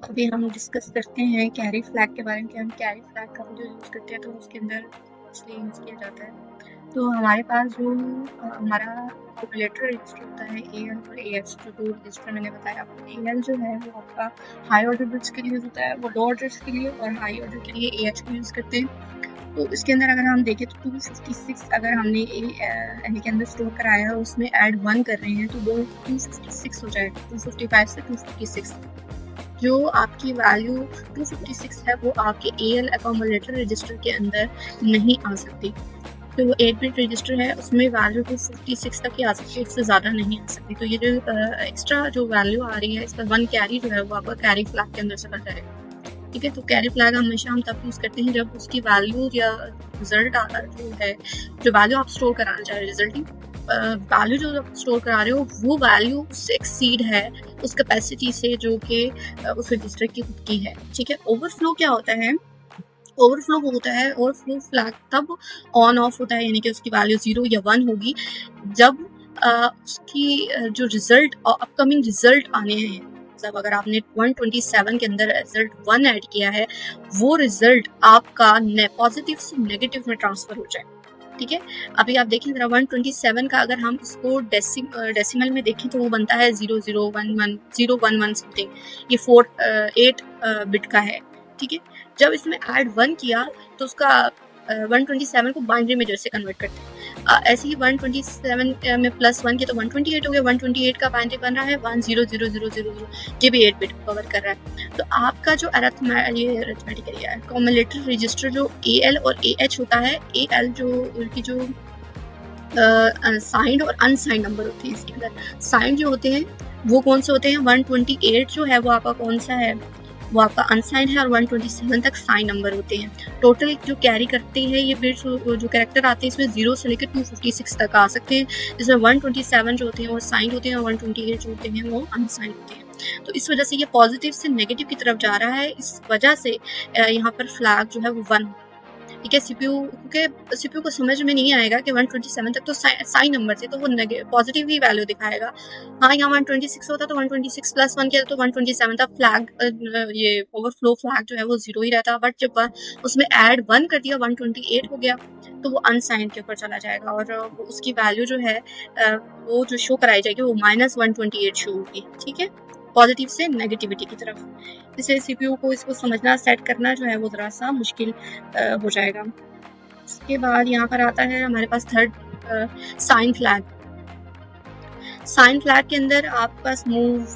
अभी हम डिस्कस करते हैं कैरी फ्लैग के बारे में कि हम कैरी फ्लैग का जो यूज़ करते हैं तो उसके अंदर इसलिए यूज़ किया जाता है। तो हमारे पास जो हमारा कॉम्युलेटर रजिस्टर होता है AL और AH, जो दो रजिस्टर मैंने बताया आपको। AL जो है वो आपका हाई ऑर्डर बिट्स के लिए यूज़ होता है, वो लो ऑर्डर्स के लिए, और हाई ऑर्डर के लिए AH को यूज़ करते हैं। तो इसके अंदर अगर हम देखें तो 256 अगर हमने एल के अंदर स्टोर कराया है, उसमें ऐड 1 कर रहे हैं तो वो 256 हो जाएगा। 255 से 256 जो आपकी वैल्यू 256 है वो आपके AL अकोमोडेटर रजिस्टर के अंदर नहीं आ सकती। तो वो 8 बिट रजिस्टर है, उसमें वैल्यू 256 तक ही आ सकती है, इससे ज़्यादा नहीं आ सकती। तो ये जो एक्स्ट्रा जो वैल्यू आ रही है, इसका 1 कैरी जो है वो आपका कैरी फ्लैग के अंदर चला जाएगा। ठीक है, तो कैरी फ्लैग हमेशा हम तब यूज़ करते हैं जब उसकी वैल्यू या रिजल्ट जो है, जो वैल्यू आप स्टोर कराना चाह रहे हैं, रिजल्टिंग वैल्यू जो आप स्टोर करा रहे हो वो वैल्यू उससे एक्सीड है उस कैपेसिटी से जो कि उस रजिस्टर की खुद की है। ठीक है, ओवरफ्लो क्या होता है? ओवरफ्लो होता है, ओवरफ्लो फ्लैग तब ऑन ऑफ होता है, यानी कि उसकी वैल्यू 0 या 1 होगी जब उसकी जो रिजल्ट अपकमिंग रिजल्ट आने हैं, मतलब अगर आपने 127 के अंदर रिजल्ट 1 ऐड किया है, वो रिजल्ट आपका पॉजिटिव से नेगेटिव में ट्रांसफर हो जाए। ठीक है, अभी आप देखें जरा 127 का अगर हम इसको डेसिमल में देखें तो वो बनता है 0011011 समथिंग, ये 8 बिट का है। ठीक है, जब इसमें ऐड 1 किया तो उसका 127 को बाइनरी में जैसे कन्वर्ट करते हैं, ऐसे ही 127 में +1 किया तो 128 हो गया। 128 का बाइनरी बन रहा है 100000, ये भी 8 बिट कवर कर रहा है। तो आपका जो अरिथमेटिक एरिया कॉम्युलेटर रजिस्टर जो AL और AH होता है, AL जो उनकी जो साइंड और अनसाइंड नंबर होते हैं, इसके अंदर साइंड जो होते हैं वो कौन से होते हैं? 128 जो है वो आपका कौन सा है? वो आपका अनसाइंड है, और 127 तक साइन नंबर होते हैं। टोटल जो कैरी करते हैं ये बिट्स, जो कैरेक्टर आते हैं इसमें 0 से लेकर 256 तक आ सकते हैं, जिसमें 127 जो होते हैं वो साइंड होते हैं और 128 जो होते हैं वो अनसाइंड होते हैं। तो इस वजह से ये पॉजिटिव से नेगेटिव की तरफ जा रहा है, इस वजह से यहाँ पर फ्लैग जो है वो 1। ठीक है, सीपीयू को समझ में नहीं आएगा कि 127 तक तो साइन नंबर थे, तो वो पॉजिटिव ही वैल्यू दिखाएगा। हाँ, यहाँ 126 होता तो 126 + 1 किया तो 127 था, फ्लैग ये ओवरफ्लो फ्लैग जो है वो 0 ही रहता। बट जब उसमें ऐड 1 कर दिया 128 हो गया तो वो अनसाइन के ऊपर चला जाएगा, और उसकी वैल्यू जो है वो जो शो कराई जाएगी वो -128 शो होगी। ठीक है, पॉजिटिव से नेगेटिविटी की तरफ। इससे सीपीयू को इसको समझना, सेट करना जो है वो ज़रा सा मुश्किल हो जाएगा। इसके बाद यहाँ पर आता है हमारे पास third sign flag. Sign flag के अंदर आपके पास मूव,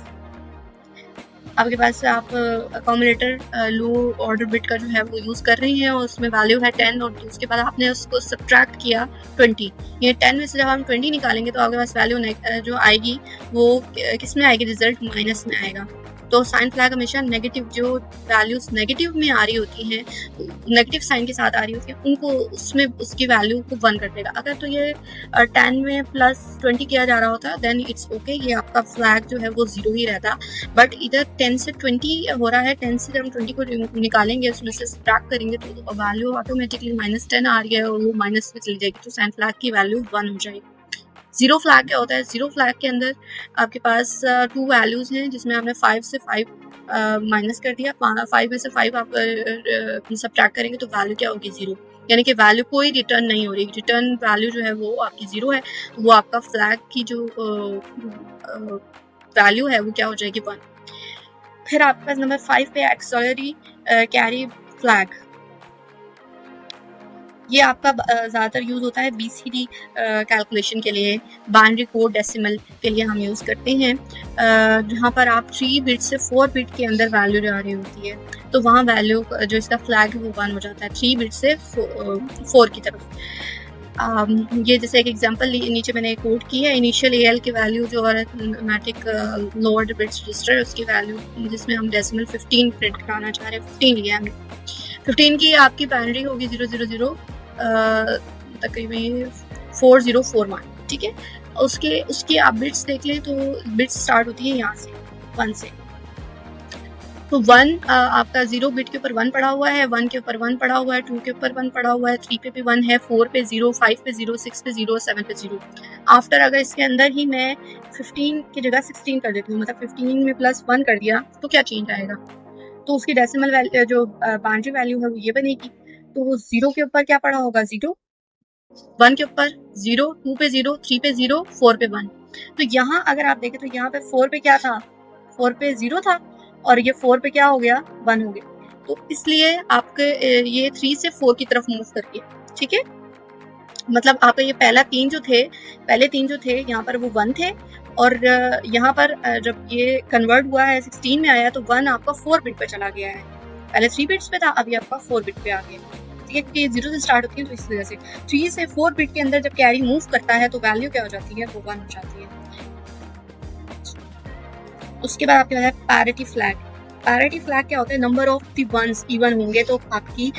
आपके पास आप अकोमोडेटर लो ऑर्डर बिट का जो है वो यूज़ कर रही हैं, और उसमें वैल्यू है 10, और उसके बाद आपने उसको सब्ट्रैक्ट किया 20। ये 10 में से जब हम 20 निकालेंगे तो आपके पास वैल्यू जो आएगी वो किस में आएगी? रिजल्ट माइनस में आएगा। तो साइन फ्लैग हमेशा नेगेटिव, जो वैल्यूज नेगेटिव में आ रही होती हैं, नेगेटिव साइन के साथ आ रही होती है, उनको उसमें उसकी वैल्यू को 1 कर देगा। अगर तो ये 10 में +20 किया जा रहा होता देन इट्स ओके, ये आपका फ्लैग जो है वो 0 ही रहता। बट इधर 10 से 20 हो रहा है, 10 से जब हम 20 को निकालेंगे, उसमें से सब्ट्रैक्ट करेंगे तो वैल्यू ऑटोमेटिकली -10 आ रही है और वो माइनस में चली जाएगी, तो साइन फ्लैग की वैल्यू 1 हो जाएगी। जीरो फ्लैग क्या होता है? जीरो फ्लैग के अंदर आपके पास 2 वैल्यूज हैं, जिसमें आपने 5 से 5 माइनस कर दिया। 5 में से 5 आप सब्ट्रैक्ट करेंगे तो वैल्यू क्या होगी? 0, यानी कि वैल्यू कोई रिटर्न नहीं हो रही। रिटर्न वैल्यू जो है वो आपकी 0 है, तो वो आपका फ्लैग की जो वैल्यू है वो क्या हो जाएगी? 1। फिर आपके पास नंबर 5 पे एक्सिलरी कैरी फ्लैग। ये आपका ज़्यादातर यूज़ होता है BCD कैलकुलेशन के लिए, बाइनरी कोड डेसिमल के लिए हम यूज़ करते हैं, जहाँ पर आप 3 बिट से 4 बिट के अंदर वैल्यू जा रही होती है, तो वहाँ वैल्यू जो इसका फ्लैग है वो 1 हो जाता है 3 बिट से 4 की तरफ। ये जैसे एक एग्जांपल नीचे मैंने कोड की है, इनिशियल AL की वैल्यू जो अरिथमेटिक लोअर बिट्स रजिस्टर है उसकी वैल्यू, जिसमें हम डेसिमल 15 प्रिंट कराना चाह रहे हैं, 15 लिया हमने। 15 की आपकी बाइनरी होगी 000 तकरीबन 4041। ठीक है, उसके आप बिट्स देख लें तो बिट्स स्टार्ट होती है यहाँ से 1 से। तो 1 आपका 0 बिट के ऊपर 1 पड़ा हुआ है, 1 के ऊपर 1 पड़ा हुआ है, 2 के ऊपर 1 पड़ा हुआ है, 3 पे भी 1 है, 4 पे 0, 5 पे 0, 6 पे 0, 7 पे 0। आफ्टर अगर इसके अंदर ही मैं 15 की जगह 16 कर देती हूँ, मतलब 15 में +1 कर दिया तो क्या चेंज आएगा? तो उसकी डेसिमल वैल्यू जो बाइनरी वैल्यू है वो ये बनेगी। तो 0 के ऊपर क्या पड़ा होगा 0, 1 के ऊपर 0, 2 पे 0, 3 पे 0, 4 पे 1। तो यहाँ अगर आप देखें तो यहाँ पे 4 पे क्या था, 4 पे 0 था और ये 4 पे क्या हो गया 1 हो गया। तो इसलिए आपके ये 3 से 4 की तरफ मूव करके, ठीक है, मतलब आपका ये पहले तीन जो थे यहाँ पर वो 1 थे और यहाँ पर जब ये कन्वर्ट हुआ है 16 में आया तो 1 आपका 4 बिट पे चला गया है। पहले 3 बिट्स पे था, अभी आपका 4 बिट पे आ गया, ठीक है, क्योंकि 0 से स्टार्ट होती है तो इस वजह से 3 से 4 बिट के अंदर जब कैरी मूव करता है तो वैल्यू क्या हो जाती है, वो 1 हो जाती है। उसके बाद आपके पास है पैरिटी फ्लैग। पैरिटी फ्लैग क्या होता है, number of the ones even होंगे तो आपकी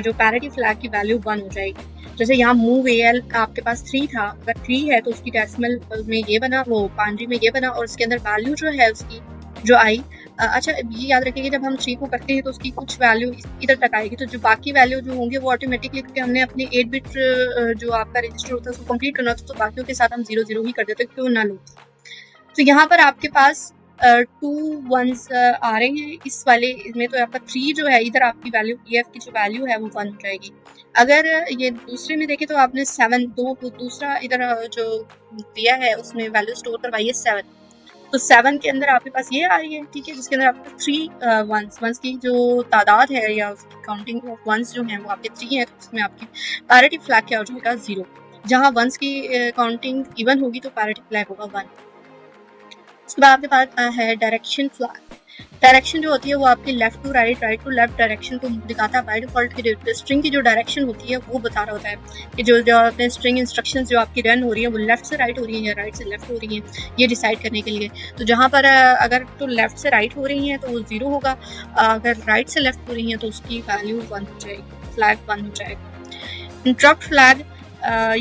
जो पैरिटी फ्लैग की वैल्यू 1 हो जाएगी। जैसे यहाँ मूव AL आपके पास 3 था, अगर 3 है तो उसकी डेसिमल में ये बना, वो बाइनरी में ये बना और उसके अंदर वैल्यू जो है उसकी जो आई, अच्छा ये याद रखिए कि जब हम 3 को करते हैं तो उसकी कुछ वैल्यू इधर तक आएगी, तो जो बाकी वैल्यू जो होंगे वो ऑटोमेटिकली, क्योंकि हमने अपने 8 बिट जो आपका रजिस्टर होता है उसको कंप्लीट करना होता है तो बाकियों के साथ हम 0 0 ही कर देते हैं, क्यों ना लो। तो यहाँ पर आपके पास 2 1s आ रहे हैं इस वाले में, तो आपका 3 जो है इधर आपकी वैल्यू EF की जो वैल्यू है वो 1 हो जाएगी। अगर ये दूसरे में देखें तो आपने 7 दूसरा इधर जो दिया है उसमें वैल्यू स्टोर करवाई है 7, तो 7 के अंदर आपके पास ये आ रही है, ठीक है, जिसके अंदर आपके 3 वंस की जो तादाद है या उसकी काउंटिंग ऑफ वंस जो है वो आपके 3 है, तो उसमें आपकी पैरिटी फ्लैग क्या हो जाएगा 0। जहाँ वंस की काउंटिंग इवन होगी तो पैरिटी फ्लैग होगा 1। उसके बाद आपके पास है डायरेक्शन फ्लैग। डायरेक्शन जो होती है वो आपकी left to right, right to left direction को दिखाता है। बाय डिफॉल्ट की स्ट्रिंग की जो डायरेक्शन होती है वो बता रहा होता है कि जो अपने स्ट्रिंग इंस्ट्रक्शंस जो आपकी रन हो रही है वो लेफ्ट से राइट हो रही है या राइट से लेफ्ट हो रही है, ये डिसाइड करने के लिए। तो जहाँ पर अगर तो लेफ्ट से राइट हो रही है तो वो 0 होगा, अगर राइट से लेफ्ट हो रही है तो उसकी वैल्यू 1 हो जाएगी, फ्लैग 1 हो जाएगा। इंटरप्ट फ्लैग,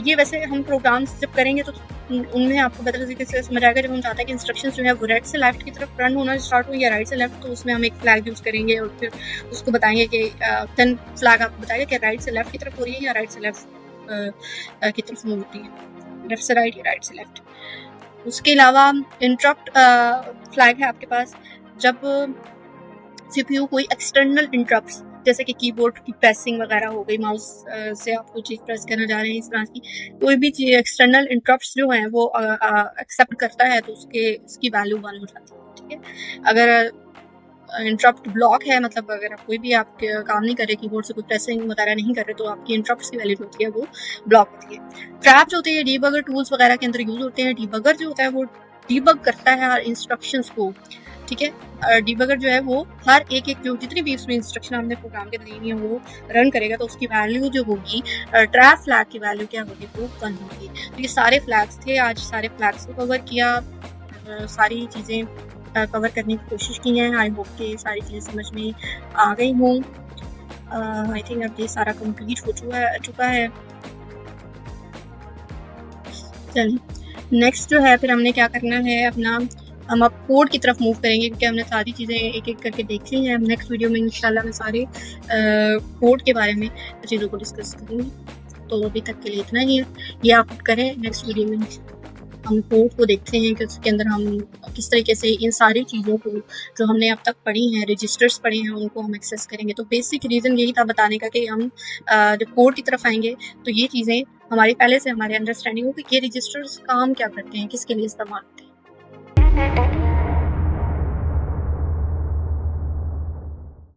ये वैसे हम प्रोग्राम्स जब करेंगे तो उनमें आपको बेहतर तरीके से समझ आएगा। जब हम चाहते हैं कि इंस्ट्रक्शंस जो है वो राइट से लेफ्ट की तरफ रन होना स्टार्ट हो या राइट से लेफ्ट, तो उसमें हम एक फ्लैग यूज़ करेंगे और फिर उसको बताएंगे कि देन फ्लैग आपको बताएगा कि राइट से लेफ्ट की तरफ हो रही है या राइट से लेफ्ट की तरफ मूव होती है, लेफ्ट से राइट या राइट से लेफ्ट। उसके अलावा इंटरप्ट फ्लैग है आपके पास जब CPU कोई एक्सटर्नल इंटरप्ट, जैसे कि कीबोर्ड की प्रेसिंग वगैरह हो गई, माउस से आप कोई चीज़ प्रेस करना जा रहे हैं, इस तरह की कोई भी चीज़ एक्सटर्नल इंटरप्ट्स जो हैं वो एक्सेप्ट करता है तो उसकी वैल्यू 1 हो जाती है, ठीक है। अगर इंटरप्ट ब्लॉक है, मतलब अगर आप कोई भी आप काम नहीं कर रहे, कीबोर्ड से कोई प्रेसिंग वगैरह नहीं कर रहे, तो आपकी इंटरप्ट्स की वैल्यू होती है वो ब्लॉक होती है। ट्रैप जो होते हैं डीबगर टूल्स वगैरह के अंदर यूज होते हैं। डीबगर जो होता है वो डीबग करता है हर इंस्ट्रक्शंस को, ठीक है। डीबगर जो है वो हर एक जो जितनी भी उसमें इंस्ट्रक्शन हमने प्रोग्राम के दी है वो रन करेगा, तो उसकी वैल्यू जो होगी, ट्रैप फ्लैग की वैल्यू क्या होगी, वो 1 होगी। तो ये सारे फ्लैग्स थे, आज सारे फ्लैग्स को कवर किया, सारी चीज़ें कवर करने की कोशिश की हैं। आई होप कि सारी चीज़ें समझ में आ गई हों। आई थिंक अब ये सारा कंप्लीट हो चुका है। चलिए नेक्स्ट जो है फिर हमने क्या करना है, हम अब कोड की तरफ मूव करेंगे, क्योंकि हमने सारी चीज़ें एक एक करके देख ली हैं। हम नेक्स्ट वीडियो में इंशाल्लाह मैं सारे कोड के बारे में चीज़ों को डिस्कस करूँगी। तो अभी तक के लिए इतना ही है, ये आप करें। नेक्स्ट वीडियो में हम कोड को देखते हैं कि उसके अंदर हम किस तरीके से इन सारी चीज़ों को जो हमने अब तक पढ़ी हैं, रजिस्टर्स पढ़े हैं, उनको हम एक्सेस करेंगे। तो बेसिक रीज़न यही था बताने का कि हम जब कोड की तरफ आएंगे तो ये चीज़ें हमारी पहले से हमारे अंडरस्टैंडिंग हो कि ये रजिस्टर्स काम क्या करते हैं, किसके लिए इस्तेमाल होते हैं।